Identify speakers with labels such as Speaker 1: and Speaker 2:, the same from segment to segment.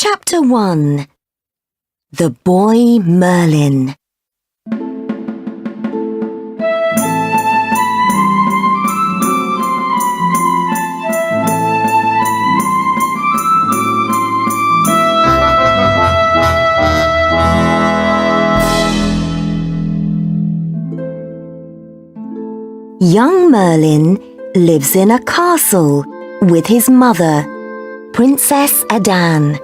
Speaker 1: Chapter 1. The Boy Merlin. Young Merlin lives in a castle with his mother, Princess Adan.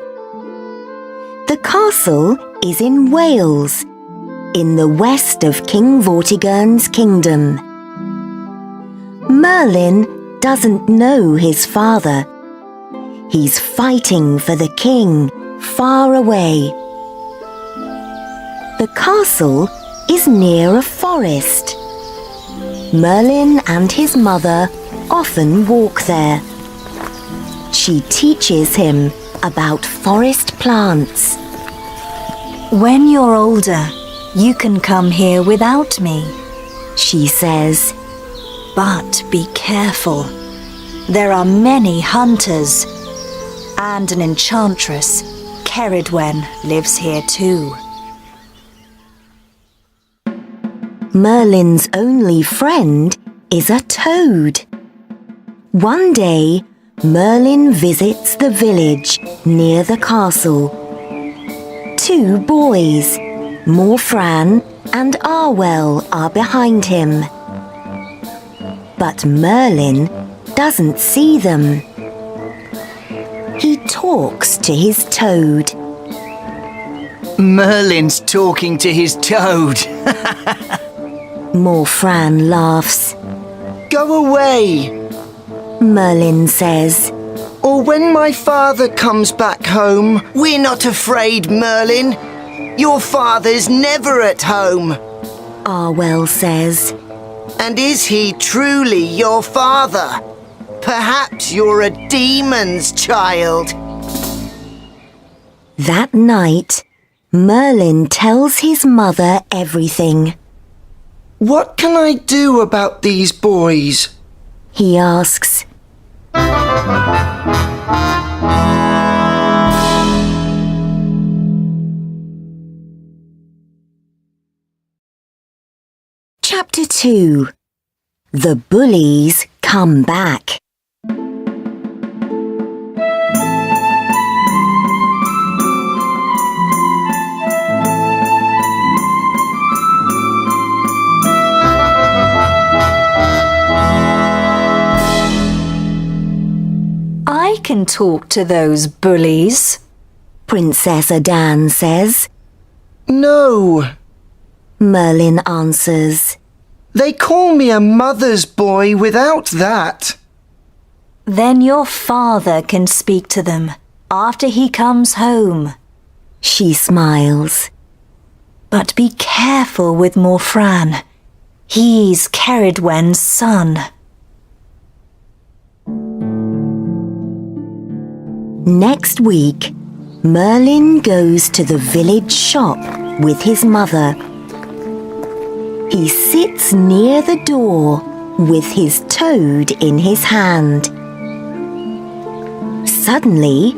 Speaker 1: The castle is in Wales, in the west of King Vortigern's kingdom. Merlin doesn't know his father. He's fighting for the king far away. The castle is near a forest. Merlin and his mother often walk there. She teaches him about forest plants.
Speaker 2: When you're older, you can come here without me, she says. But be careful. There are many hunters, and an enchantress, Ceridwen, lives here too.
Speaker 1: Merlin's only friend is a toad. One day, Merlin visits the village near the castle. Two boys, Morfran and Arwell, are behind him. But Merlin doesn't see them. He talks to his toad.
Speaker 3: Merlin's talking to his toad.
Speaker 1: Morfran laughs.
Speaker 3: Go away,
Speaker 1: Merlin says.
Speaker 3: or when my father comes back home. We're not afraid, Merlin. Your father's never at home.
Speaker 1: Arwell says.
Speaker 3: And is he truly your father? Perhaps you're a demon's child.
Speaker 1: That night, Merlin tells his mother everything.
Speaker 3: What can I do about these boys?
Speaker 1: He asks. Chapter 2. The Bullies Come Back.
Speaker 2: I can talk to those bullies,
Speaker 1: Princess Adan says.
Speaker 3: No,
Speaker 1: Merlin answers.
Speaker 3: they call me a mother's boy without that.
Speaker 2: Then your father can speak to them after he comes home.
Speaker 1: She smiles.
Speaker 2: But be careful with Morfran. He's Ceridwen's son.
Speaker 1: Next week, Merlin goes to the village shop with his mother. He sits near the door with his toad in his hand. Suddenly,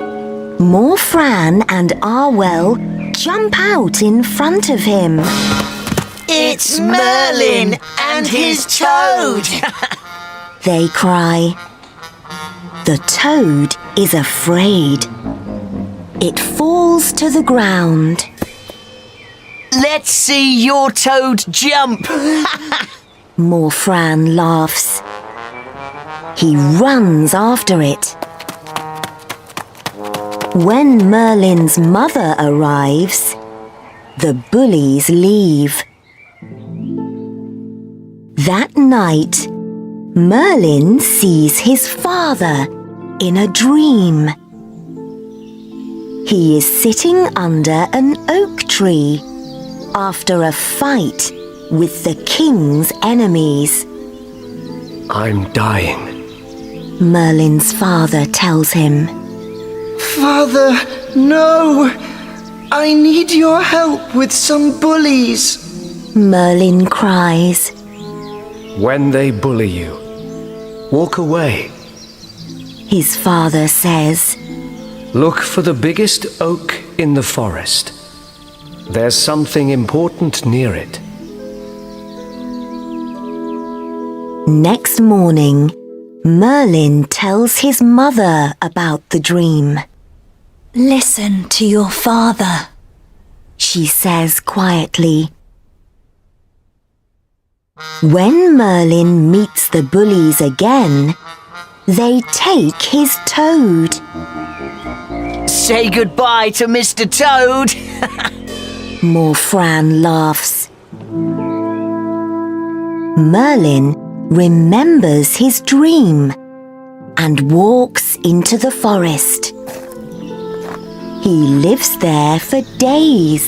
Speaker 1: Morfran and Arwell jump out in front of him.
Speaker 3: It's Merlin and his toad!
Speaker 1: They cry. The toad is afraid. It falls to the ground.
Speaker 3: Let's see your toad jump!
Speaker 1: Morfran laughs. He runs after it. When Merlin's mother arrives, the bullies leave. That night, Merlin sees his father in a dream. He is sitting under an oak tree after a fight with the king's enemies.
Speaker 4: I'm dying,
Speaker 1: Merlin's father tells him.
Speaker 3: Father, no! I need your help with some bullies.
Speaker 1: Merlin cries.
Speaker 4: When they bully you, walk away.
Speaker 1: His father says.
Speaker 4: Look for the biggest oak in the forest. There's something important near it.
Speaker 1: Next morning, Merlin tells his mother about the dream.
Speaker 2: Listen to your father,
Speaker 1: She says quietly. When Merlin meets the bullies again, they take his toad.
Speaker 3: Say goodbye to Mr. Toad.
Speaker 1: Morfran laughs. Merlin remembers his dream and walks into the forest. He lives there for days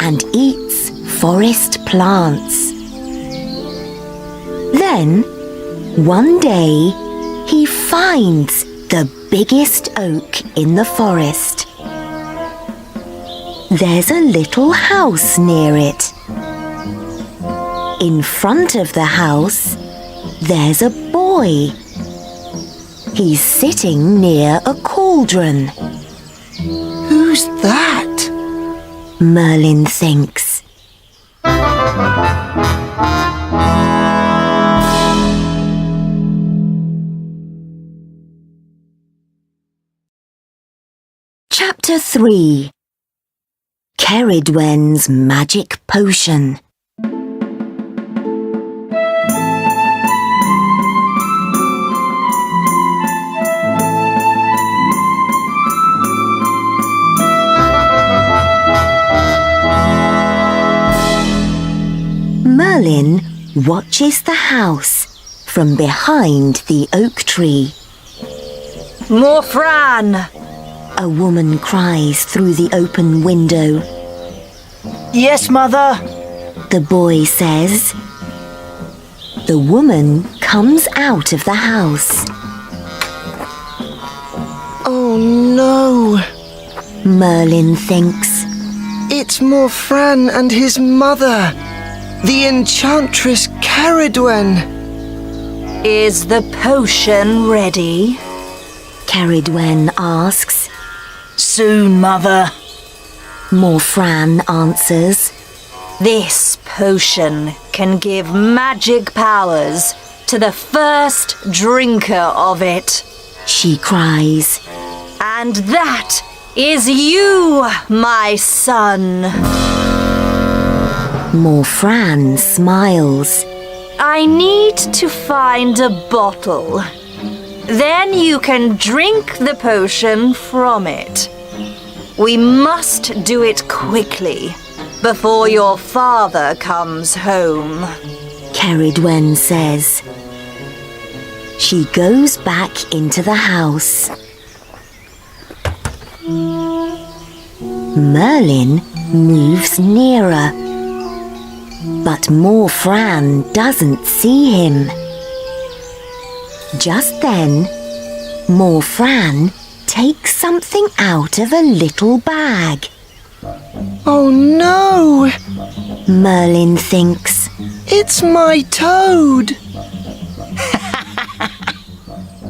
Speaker 1: and eats forest plants. Then, one day, he finds the biggest oak in the forest. There's a little house near it. In front of the house, there's a boy. He's sitting near a cauldron.
Speaker 3: Who's that?
Speaker 1: Merlin thinks. Chapter 3. Ceridwen's Magic Potion. Merlin watches the house from behind the oak tree.
Speaker 2: Morfran!
Speaker 1: A woman cries through the open window.
Speaker 3: Yes, Mother.
Speaker 1: The boy says. The woman comes out of the house.
Speaker 3: Oh no,
Speaker 1: Merlin thinks.
Speaker 3: it's Morfran and his mother, the enchantress Ceridwen.
Speaker 2: Is the potion ready?
Speaker 1: Ceridwen asks.
Speaker 3: Soon, Mother.
Speaker 1: Morfran answers.
Speaker 2: This potion can give magic powers to the first drinker of it.
Speaker 1: She cries.
Speaker 2: And that is you, my son.
Speaker 1: Morfran smiles.
Speaker 2: I need to find a bottle. Then you can drink the potion from it. We must do it quickly, before your father comes home.
Speaker 1: Ceridwen says. She goes back into the house. Merlin moves nearer, but Morfran doesn't see him. Just then, Morfran takes something out of a little bag.
Speaker 3: Oh no,
Speaker 1: Merlin thinks.
Speaker 3: it's my toad.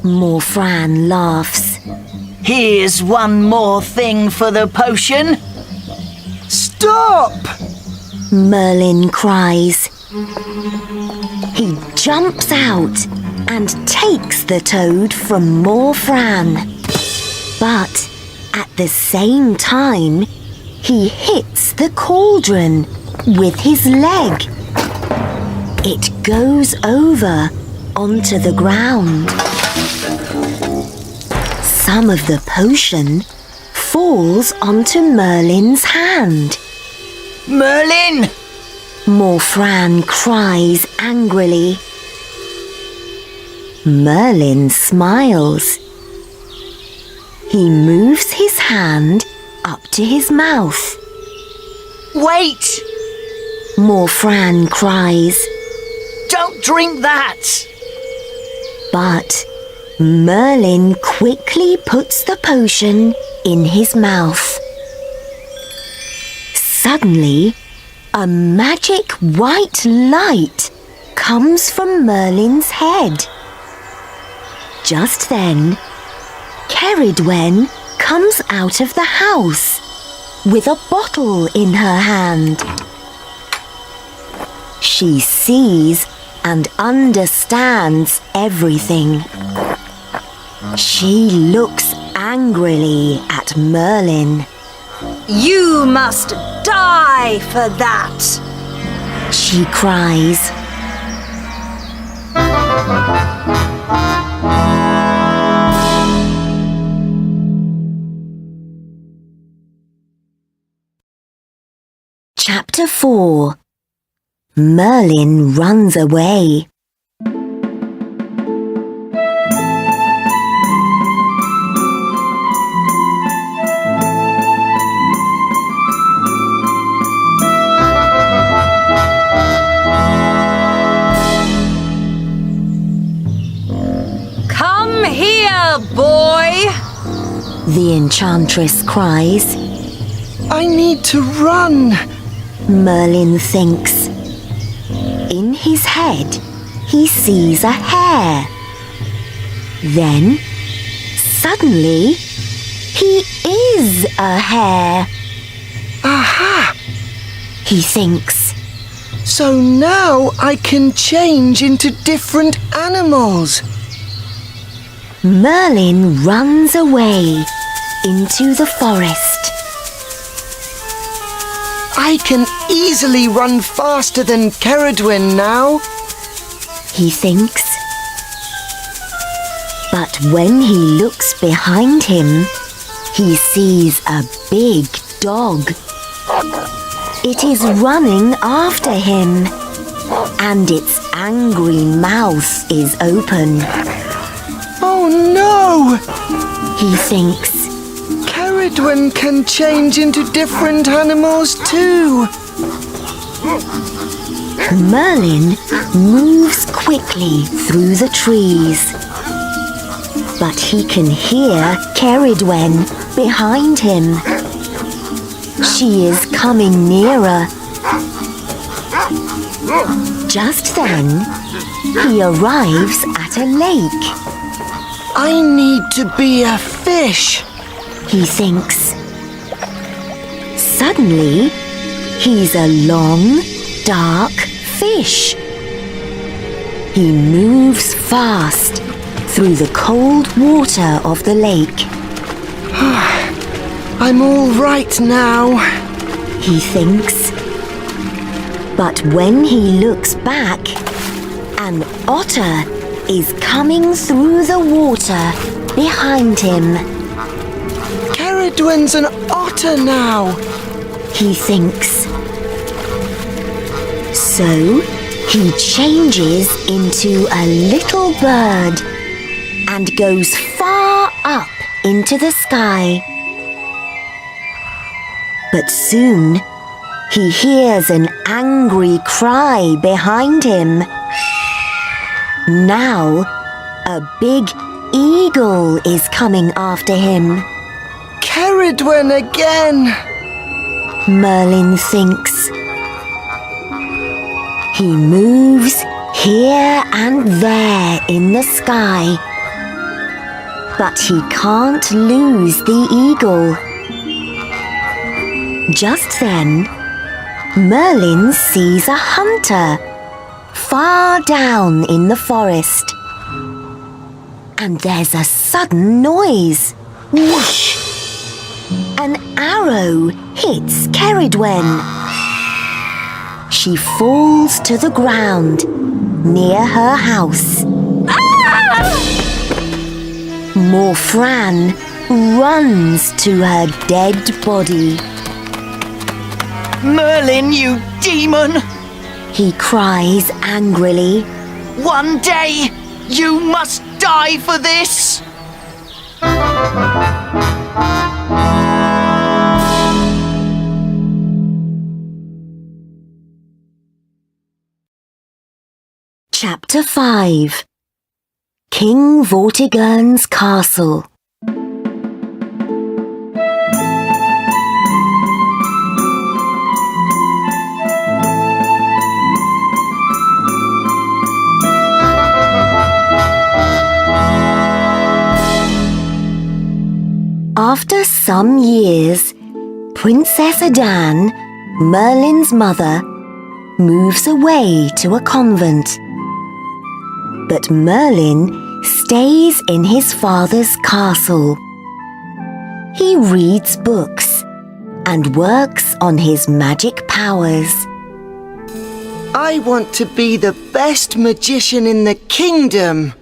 Speaker 1: Morfran laughs.
Speaker 3: Here's one more thing for the potion. Stop!
Speaker 1: Merlin cries. He jumps out and takes the toad from Morfran. But at the same time, he hits the cauldron with his leg. It goes over onto the ground. Some of the potion falls onto Merlin's hand.
Speaker 3: Merlin!
Speaker 1: Morfran cries angrily. Merlin smiles. He moves his hand up to his mouth.
Speaker 3: Wait!
Speaker 1: Morfran cries.
Speaker 3: Don't drink that!
Speaker 1: But Merlin quickly puts the potion in his mouth. Suddenly, a magic white light comes from Merlin's head. Just then, Ceridwen comes out of the house with a bottle in her hand. She sees and understands everything. She looks angrily at Merlin.
Speaker 2: You must die for that!
Speaker 1: She cries. Chapter 4. Merlin runs away.
Speaker 2: Come here, boy!
Speaker 1: The enchantress cries.
Speaker 3: I need to run.
Speaker 1: Merlin thinks. In his head, he sees a hare. Then, suddenly, he is a hare.
Speaker 3: Aha!
Speaker 1: He thinks.
Speaker 3: So now I can change into different animals.
Speaker 1: Merlin runs away into the forest.
Speaker 3: I can easily run faster than Ceridwen now.
Speaker 1: He thinks. But when he looks behind him, he sees a big dog. It is running after him, and its angry mouth is open.
Speaker 3: Oh no!
Speaker 1: He thinks.
Speaker 3: Ceridwen can change into different animals too.
Speaker 1: Merlin moves quickly through the trees. But he can hear Ceridwen behind him. She is coming nearer. Just then, he arrives at a lake.
Speaker 3: I need to be a fish.
Speaker 1: He thinks. Suddenly, he's a long, dark fish. He moves fast through the cold water of the lake.
Speaker 3: I'm all right now.
Speaker 1: He thinks. But when he looks back, an otter is coming through the water behind him.
Speaker 3: Ceridwen's an otter now.
Speaker 1: He thinks. So he changes into a little bird and goes far up into the sky. But soon he hears an angry cry behind him. Now a big eagle is coming after him.
Speaker 3: Ceridwen again.
Speaker 1: Merlin thinks. He moves here and there in the sky. But he can't lose the eagle. Just then, Merlin sees a hunter far down in the forest. And there's a sudden noise. Whoosh! An arrow hits Ceridwen. She falls to the ground near her house. Morfran runs to her dead body.
Speaker 5: Merlin, you demon!
Speaker 1: He cries angrily.
Speaker 5: One day, you must die for this!
Speaker 1: Chapter 5. King Vortigern's Castle. After some years, Princess Adan, Merlin's mother, moves away to a convent. But Merlin stays in his father's castle. He reads books and works on his magic powers.
Speaker 3: I want to be the best magician in the kingdom,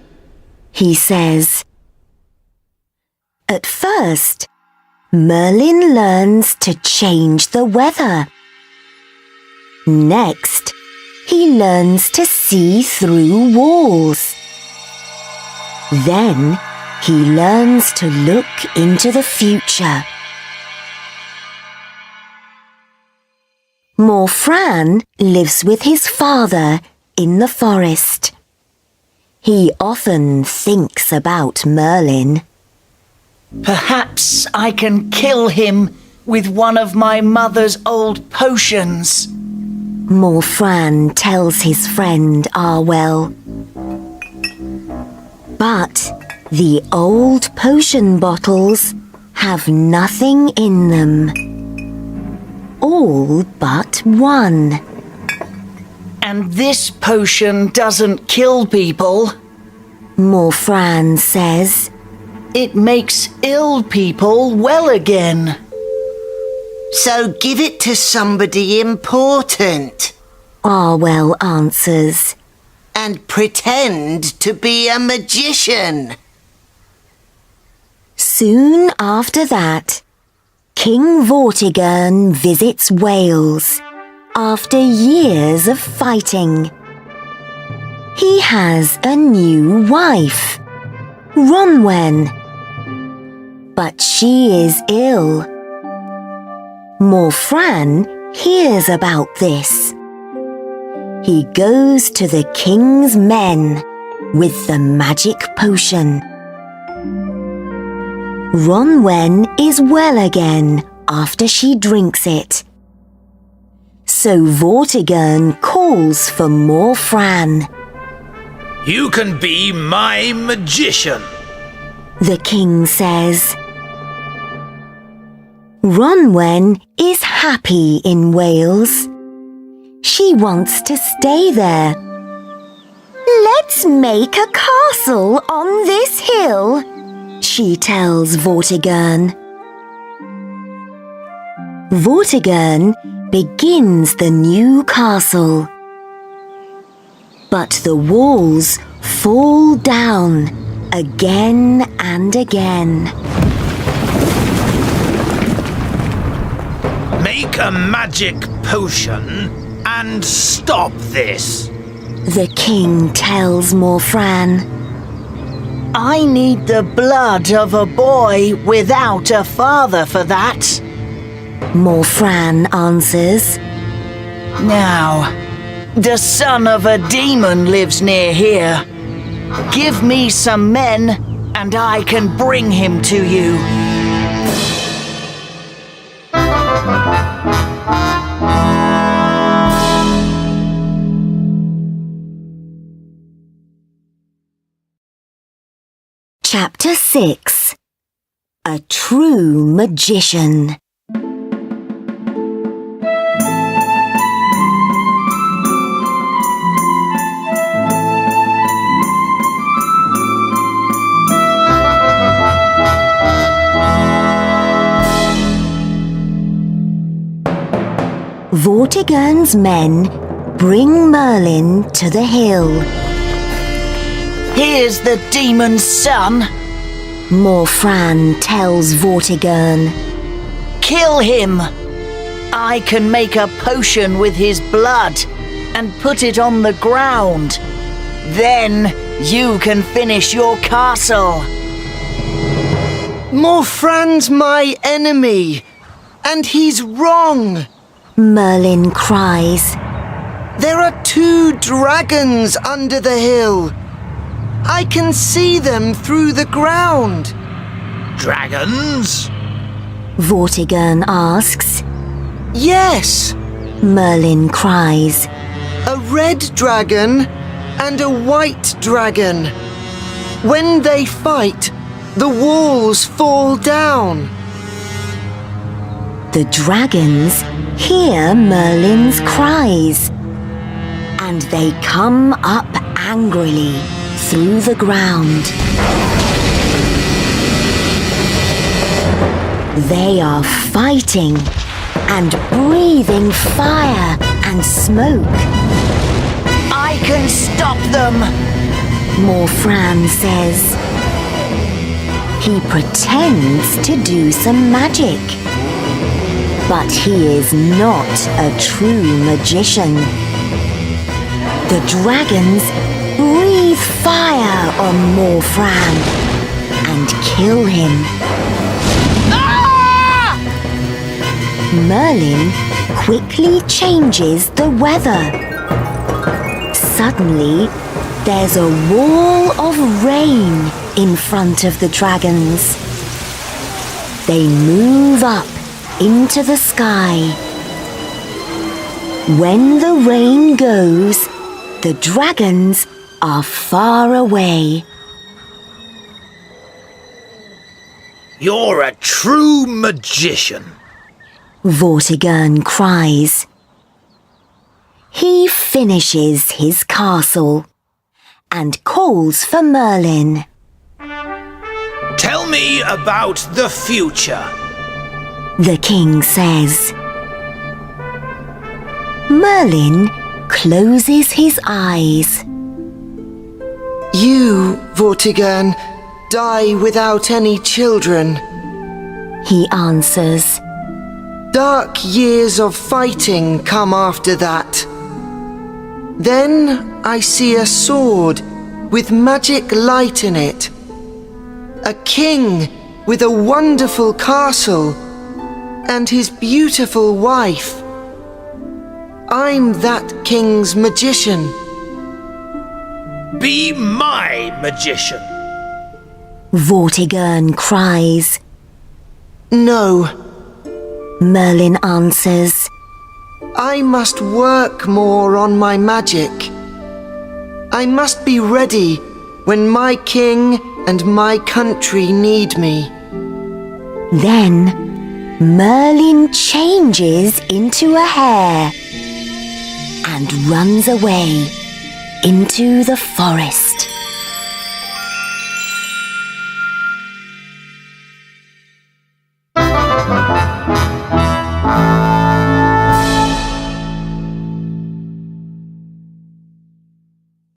Speaker 1: he says. At first, Merlin learns to change the weather. Next, he learns to see through walls. Then, he learns to look into the future. Morfran lives with his father in the forest. He often thinks about Merlin.
Speaker 5: Perhaps I can kill him with one of my mother's old potions.
Speaker 1: Morfran tells his friend Arwell. But the old potion bottles have nothing in them. All but one.
Speaker 5: And this potion doesn't kill people.
Speaker 1: Morfran says.
Speaker 5: It makes ill people well again.
Speaker 3: so give it to somebody important.
Speaker 1: Arwell answers.
Speaker 3: And pretend to be a magician.
Speaker 1: Soon after that, King Vortigern visits Wales after years of fighting. He has a new wife, Ronwen, but she is ill. Morfran hears about this. He goes to the king's men with the magic potion. Ronwen is well again after she drinks it. So Vortigern calls for Morfran.
Speaker 6: You can be my magician,
Speaker 1: The king says. Ronwen is happy in Wales. She wants to stay there. Let's make a castle on this hill, she tells Vortigern. Vortigern begins the new castle. But the walls fall down again and again.
Speaker 6: make a magic potion and stop this.
Speaker 1: The king tells Morfran.
Speaker 5: I need the blood of a boy without a father for that.
Speaker 1: Morfran answers.
Speaker 5: Now, the son of a demon lives near here. Give me some men, and I can bring him to you.
Speaker 1: Chapter 6. A True Magician. Vortigern's men bring Merlin to the hill.
Speaker 5: Here's the demon's son.
Speaker 1: Morfran tells Vortigern.
Speaker 5: Kill him. I can make a potion with his blood and put it on the ground. Then you can finish your castle.
Speaker 3: Morfran's my enemy, and he's wrong.
Speaker 1: Merlin cries.
Speaker 3: There are 2 dragons under the hill. I can see them through the ground.
Speaker 6: Dragons?
Speaker 1: Vortigern asks.
Speaker 3: Yes,
Speaker 1: Merlin cries.
Speaker 3: a red dragon and a white dragon. When they fight, the walls fall down.
Speaker 1: The dragons hear Merlin's cries, and they come up angrily through the ground. They are fighting and breathing fire and smoke.
Speaker 5: I can stop them!
Speaker 1: Morfran says. He pretends to do some magic, but he is not a true magician. The dragons breathe fire on Morfran and kill him.
Speaker 5: Ah!
Speaker 1: Merlin quickly changes the weather. Suddenly, there's a wall of rain in front of the dragons. They move up into the sky. When the rain goes, the dragons are far away.
Speaker 6: You're a true magician.
Speaker 1: Vortigern cries. He finishes his castle and calls for Merlin.
Speaker 6: Tell me about the future.
Speaker 1: The king says. Merlin closes his eyes.
Speaker 3: You, Vortigern, die without any children.
Speaker 1: He answers.
Speaker 3: Dark years of fighting come after that. Then I see a sword with magic light in it. A king with a wonderful castle and his beautiful wife. I'm that king's magician.
Speaker 6: Be my magician.
Speaker 1: Vortigern cries.
Speaker 3: No,
Speaker 1: Merlin answers.
Speaker 3: I must work more on my magic. I must be ready when my king and my country need me.
Speaker 1: Then Merlin changes into a hare and runs away into the forest.